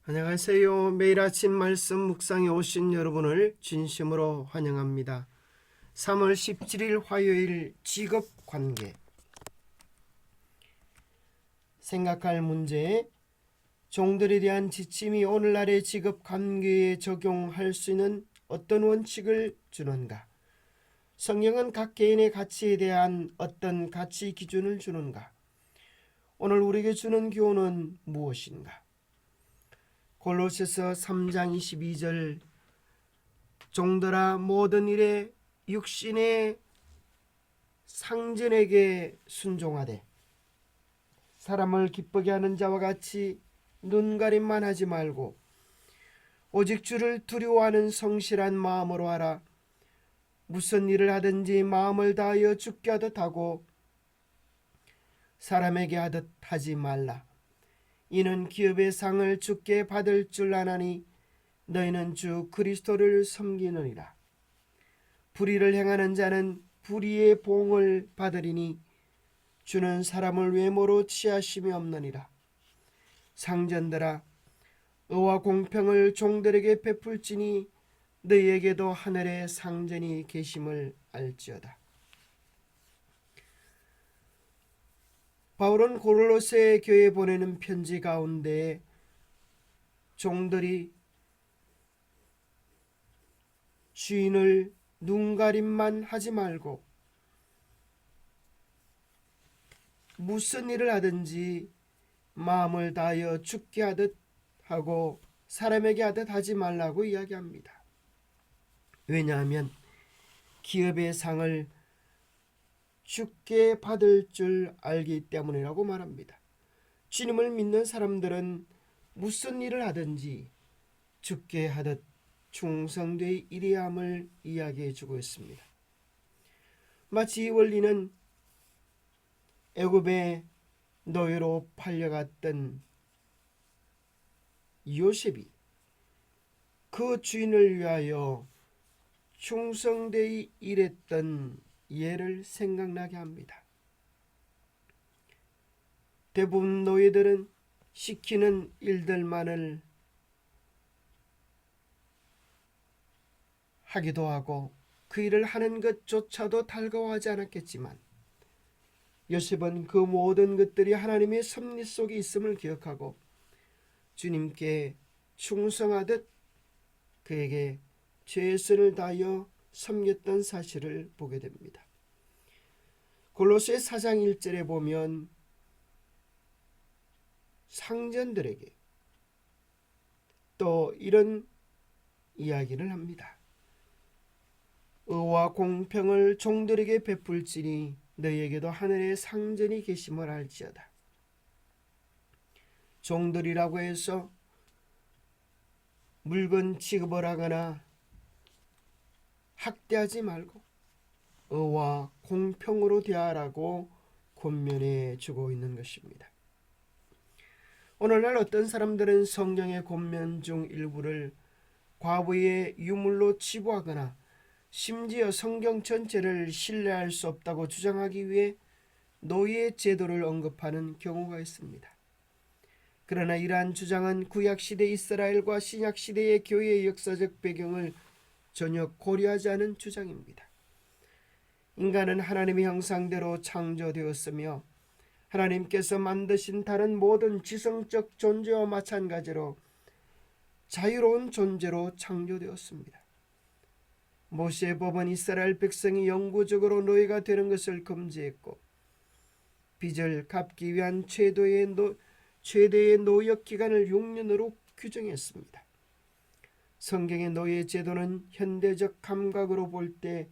안녕하세요. 매일 아침 말씀 묵상에 오신 여러분을 진심으로 환영합니다. 3월 17일 화요일 직업관계. 생각할 문제: 종들에 대한 지침이 오늘날의 직업관계에 적용할 수 있는 어떤 원칙을 주는가? 성경은 각 개인의 가치에 대한 어떤 가치 기준을 주는가? 오늘 우리에게 주는 교훈은 무엇인가? 골로새서 3장 22절: 종들아 모든 일에 육신의 상전에게 순종하되 사람을 기쁘게 하는 자와 같이 눈가림만 하지 말고 오직 주를 두려워하는 성실한 마음으로 하라. 무슨 일을 하든지 마음을 다하여 주께 하듯 하고 사람에게 하듯 하지 말라. 이는 기업의 상을 주께 받을 줄 아나니 너희는 주 그리스도를 섬기느니라. 불의를 행하는 자는 불의의 보응을 받으리니 주는 사람을 외모로 취하심이 없느니라. 상전들아 의와 공평을 종들에게 베풀지니 너희에게도 하늘에 상전이 계심을 알지어다. 바울은 고로새 교회에 보내는 편지 가운데 종들이 주인을 눈가림만 하지 말고 무슨 일을 하든지 마음을 다하여 주께 하듯 하고 사람에게 하듯 하지 말라고 이야기합니다. 왜냐하면 기업의 상을 주께 받을 줄 알기 때문이라고 말합니다. 주님을 믿는 사람들은 무슨 일을 하든지 주께 하듯 충성되이 일해야 함을 이야기해 주고 있습니다. 마치 이 원리는 애굽의 노예로 팔려갔던 요셉이 그 주인을 위하여 충성되이 일했던 예를 생각나게 합니다. 대부분 노예들은 시키는 일들만을 하기도 하고 그 일을 하는 것조차도 달가워하지 않았겠지만 요셉은 그 모든 것들이 하나님의 섭리 속에 있음을 기억하고 주님께 충성하듯 그에게 최선을 다하여 섬겼던 사실을 보게 됩니다. 골로새 4장 1절에 보면 상전들에게 또 이런 이야기를 합니다. 의와 공평을 종들에게 베풀지니 너희에게도 하늘에 상전이 계심을 알지어다. 종들이라고 해서 물건 취급을 하거나 학대하지 말고 의와 공평으로 대하라고 권면해 주고 있는 것입니다. 오늘날 어떤 사람들은 성경의 권면 중 일부를 과부의 유물로 치부하거나 심지어 성경 전체를 신뢰할 수 없다고 주장하기 위해 노예 제도를 언급하는 경우가 있습니다. 그러나 이러한 주장은 구약시대 이스라엘과 신약시대의 교회의 역사적 배경을 전혀 고려하지 않은 주장입니다. 인간은 하나님의 형상대로 창조되었으며 하나님께서 만드신 다른 모든 지성적 존재와 마찬가지로 자유로운 존재로 창조되었습니다. 모세의 법은 이스라엘 백성이 영구적으로 노예가 되는 것을 금지했고 빚을 갚기 위한 최대의 노역 기간을 6년으로 규정했습니다. 성경의 노예 제도는 현대적 감각으로 볼 때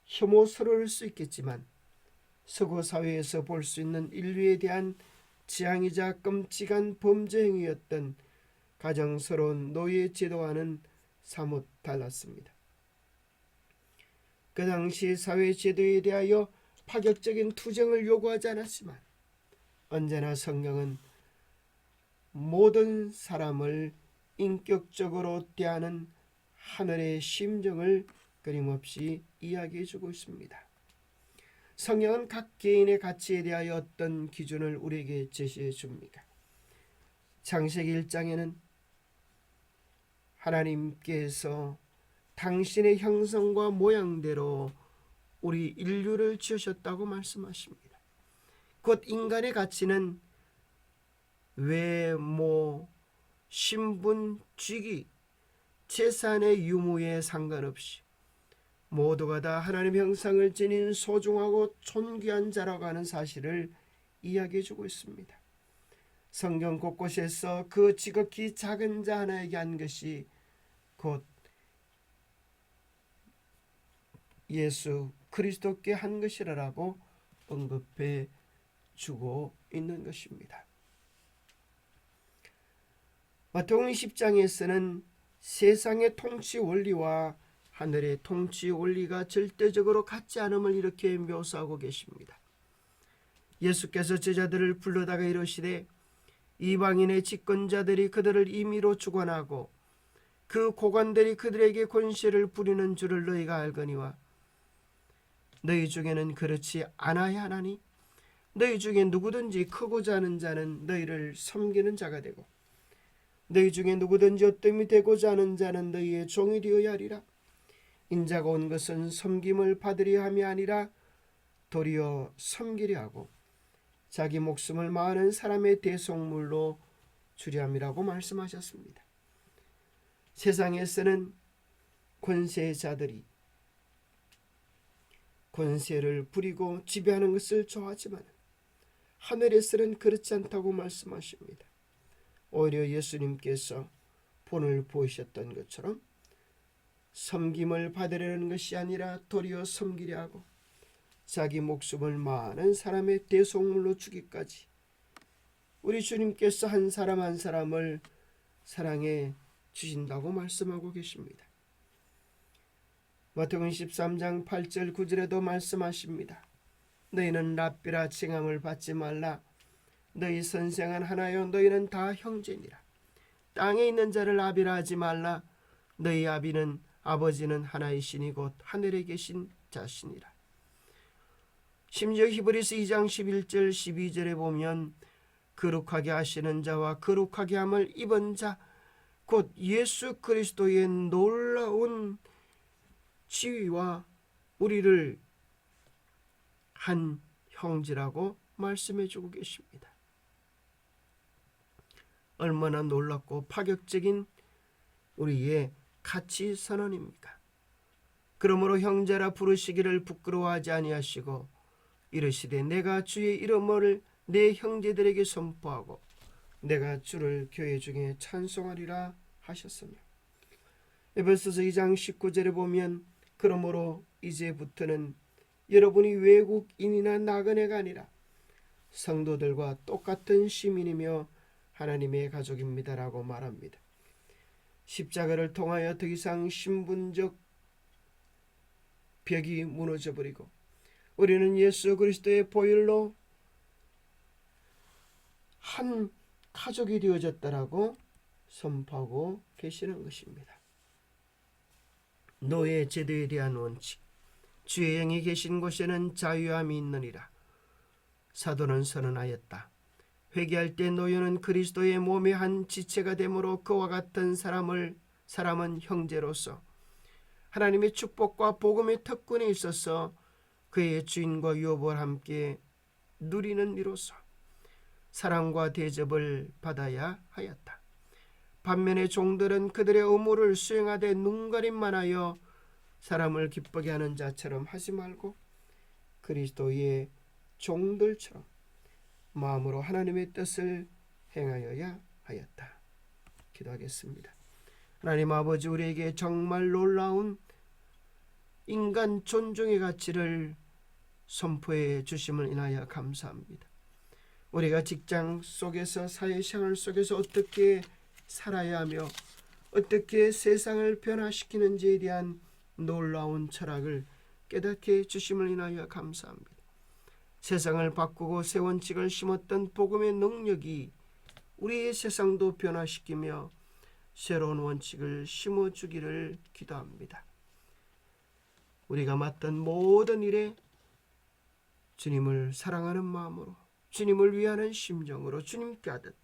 혐오스러울 수 있겠지만 서구 사회에서 볼 수 있는 인류에 대한 지향이자 끔찍한 범죄 행위였던 가정스러운 노예 제도와는 사뭇 달랐습니다. 그 당시 사회 제도에 대하여 파격적인 투쟁을 요구하지 않았지만 언제나 성경은 모든 사람을 인격적으로 대하는 하늘의 심정을 끊임없이 이야기해주고 있습니다. 성경은 각 개인의 가치에 대하여 어떤 기준을 우리에게 제시해 줍니까? 창세기 1장에는 하나님께서 당신의 형상과 모양대로 우리 인류를 지으셨다고 말씀하십니다. 곧 인간의 가치는 외모, 신분, 직위, 재산의 유무에 상관없이 모두가 다 하나님의 형상을 지닌 소중하고 존귀한 자라고 하는 사실을 이야기해주고 있습니다. 성경 곳곳에서 그 지극히 작은 자 하나에게 한 것이 곧 예수 그리스도께 한 것이라고 언급해 주고 있는 것입니다. 마태복음 10장에서는 세상의 통치 원리와 하늘의 통치 원리가 절대적으로 같지 않음을 이렇게 묘사하고 계십니다. 예수께서 제자들을 불러다가 이르시되 이방인의 집권자들이 그들을 임의로 주관하고 그 고관들이 그들에게 권세를 부리는 줄을 너희가 알거니와 너희 중에는 그렇지 않아야 하나니 너희 중에 누구든지 크고자 하는 자는 너희를 섬기는 자가 되고 너희 중에 누구든지 어뜸이 되고자 하는 자는 너희의 종이 되어야 하리라. 인자가 온 것은 섬김을 받으려 함이 아니라 도리어 섬기려 하고 자기 목숨을 많은 사람의 대속물로 주려 함이라고 말씀하셨습니다. 세상에서는 권세자들이 권세를 부리고 지배하는 것을 좋아하지만 하늘에서는 그렇지 않다고 말씀하십니다. 오히려 예수님께서 본을 보이셨던 것처럼 섬김을 받으려는 것이 아니라 도리어 섬기려 하고 자기 목숨을 많은 사람의 대속물로 주기까지 우리 주님께서 한 사람 한 사람을 사랑해 주신다고 말씀하고 계십니다. 마태복음 13장 8절 9절에도 말씀하십니다. 너희는 랍비라 칭함을 받지 말라. 너희 선생은 하나요 너희는 다 형제니라. 땅에 있는 자를 아비라 하지 말라. 너희 아버지는 하나이시니 곧 하늘에 계신 자시니라. 심지어 히브리서 2장 11절 12절에 보면 거룩하게 하시는 자와 거룩하게 함을 입은 자 곧 예수 그리스도의 놀라운 지위와 우리를 한 형제라고 말씀해주고 계십니다. 얼마나 놀랍고 파격적인 우리의 가치 선언입니까? 그러므로 형제라 부르시기를 부끄러워하지 아니하시고 이르시되 내가 주의 이름을 내 형제들에게 선포하고 내가 주를 교회 중에 찬송하리라 하셨으며 에베소서 2장 19절에 보면 그러므로 이제부터는 여러분이 외국인이나 나그네가 아니라 성도들과 똑같은 시민이며 하나님의 가족입니다라고 말합니다. 십자가를 통하여 더 이상 신분적 벽이 무너져버리고 우리는 예수 그리스도의 보혈로 한 가족이 되어졌다라고 선포하고 계시는 것입니다. 노예 제도에 대한 원칙, 주의 영이 계신 곳에는 자유함이 있느니라. 사도는 선언하였다. 회개할 때 노예는 그리스도의 몸의 한 지체가 되므로 그와 같은 사람은 형제로서 하나님의 축복과 복음의 특권에 있어서 그의 주인과 유업을 함께 누리는 이로서 사랑과 대접을 받아야 하였다. 반면에 종들은 그들의 의무를 수행하되 눈가림만 하여 사람을 기쁘게 하는 자처럼 하지 말고 그리스도의 종들처럼 마음으로 하나님의 뜻을 행하여야 하였다. 기도하겠습니다. 하나님 아버지, 우리에게 정말 놀라운 인간 존중의 가치를 선포해 주심을 인하여 감사합니다. 우리가 직장 속에서 사회생활 속에서 어떻게 살아야 하며 어떻게 세상을 변화시키는지에 대한 놀라운 철학을 깨닫게 주심을 인하여 감사합니다. 세상을 바꾸고 새 원칙을 심었던 복음의 능력이 우리의 세상도 변화시키며 새로운 원칙을 심어주기를 기도합니다. 우리가 맡은 모든 일에 주님을 사랑하는 마음으로, 주님을 위하는 심정으로 주님께 하듯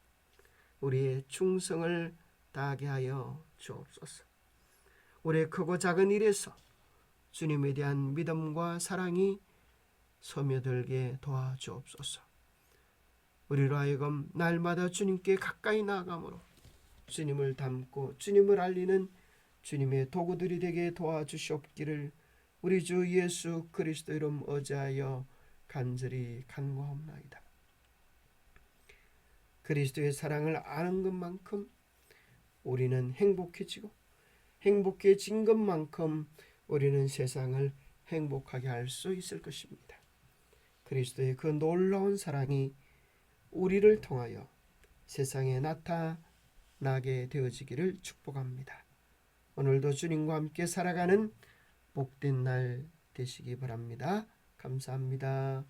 우리의 충성을 다하게 하여 주옵소서. 우리의 크고 작은 일에서 주님에 대한 믿음과 사랑이 스며들게 도와주옵소서. 우리로 하여금 날마다 주님께 가까이 나아감으로 주님을 닮고 주님을 알리는 주님의 도구들이 되게 도와주시옵기를 우리 주 예수 그리스도 이름 의지하여 간절히 간구하옵나이다. 그리스도의 사랑을 아는 것만큼 우리는 행복해지고 행복해진 것만큼 우리는 세상을 행복하게 할 수 있을 것입니다. 그리스도의 그 놀라운 사랑이 우리를 통하여 세상에 나타나게 되어지기를 축복합니다. 오늘도 주님과 함께 살아가는 복된 날 되시기 바랍니다. 감사합니다.